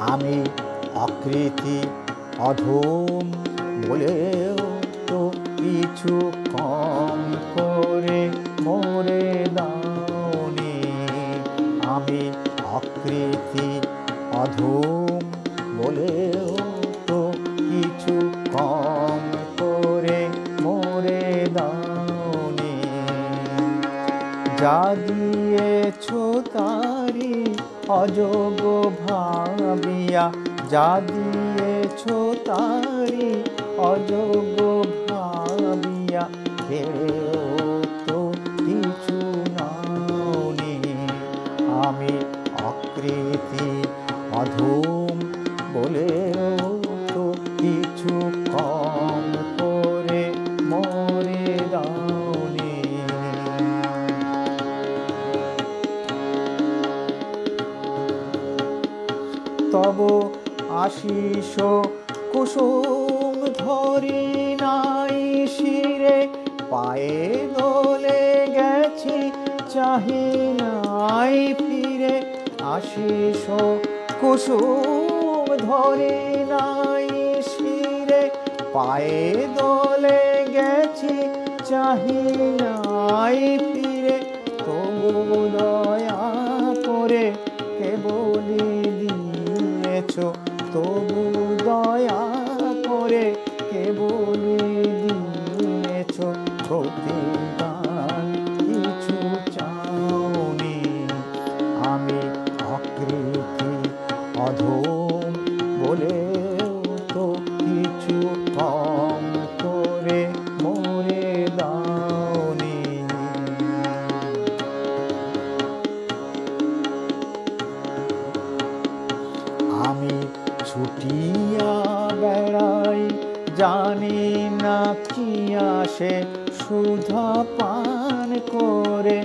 আমি অকৃতি অধম বলেও তো কিছু কম করে মোরে দাওনি। আমি অকৃতি অধম বলেও তো কিছু কম করে মোরে দাওনি। যা দিয়েছ তারি অযোগ্য ভাবিয়া, যা দিয়েছ তারি অযোগ্য ভাবিয়া, কেউ তো কিছু নাওনি। আমি অকৃতি অধম বলেও তো কিছু কম করে মোরে দাওনি। তব আশিস কুসুম ধরি নাই শিরে, পায়ে দোলে গেছি চাহি নাই ফিরে। আশিস কুসুম ধরি নাই শিরে, পায়ে দোলে গেছি চাহি নাই ফিরে। তবু দয়া করে কেবলি দিয়েছ, তবু দয়া করে কেবলি দিয়েছ। প্রতিদান কিছু চাওনি। আমি অকৃতি অধম বলেও তো কিছু কম করে মোরে দাওনি। আমি ছুটিয়া বেড়াই জানি না কি আসে, সুধা পান করে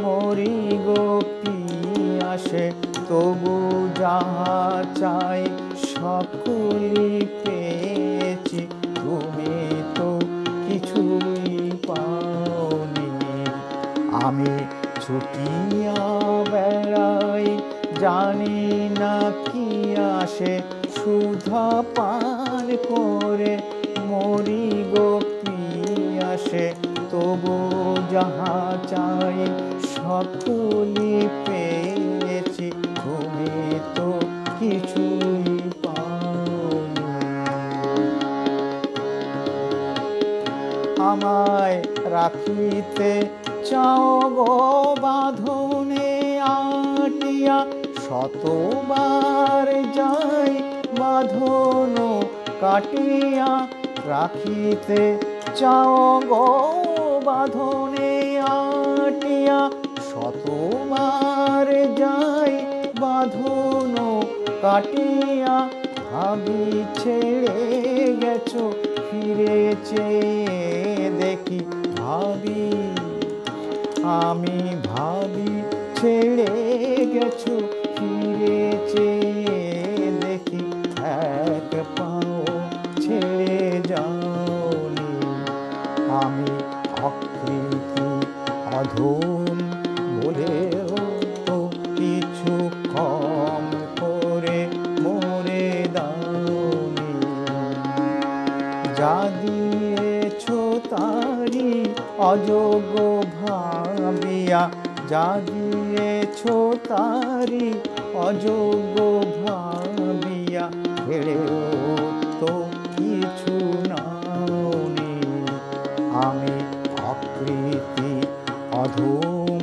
মরি গো পিয়াসে। তবু যাহা চাই সকলই পেয়েছি, তুমি তো কিছুই পাওনি। আমি ছুটিয়া বেড়াই জানি না কি আসে, সুধা পান করে মরি গো পিয়াসে। তবু যাহা চাই সকলই পেয়েছি, তুমি তো কিছুই পাওনি। আমায় রাখিতে চাও গো বাঁধনে আটিয়া, শতবার যাই বাঁধন কাটিয়া। রাখিতে চাও গো বাঁধনে আটিয়া, শতবার যাই বাঁধন কাটিয়া। ভাবি ছেড়ে গেছো ফিরে চেয়ে দেখি, ভাবি আমি ভাবি ছেড়ে গেছো ফিরে চেয়ে দেখি। এক পাও ছেড়ে যাওনি। আমি অকৃতি অধম বলেও তো কিছু কম করে মোরে দাওনি। যা দিয়েছ তারি অযোগ্য ভাবিয়া, যা দিয়েছ তারি অযোগ্য ভাবিয়া, ফেরেও তো কিছু নাওনি। আমি অকৃতি অধম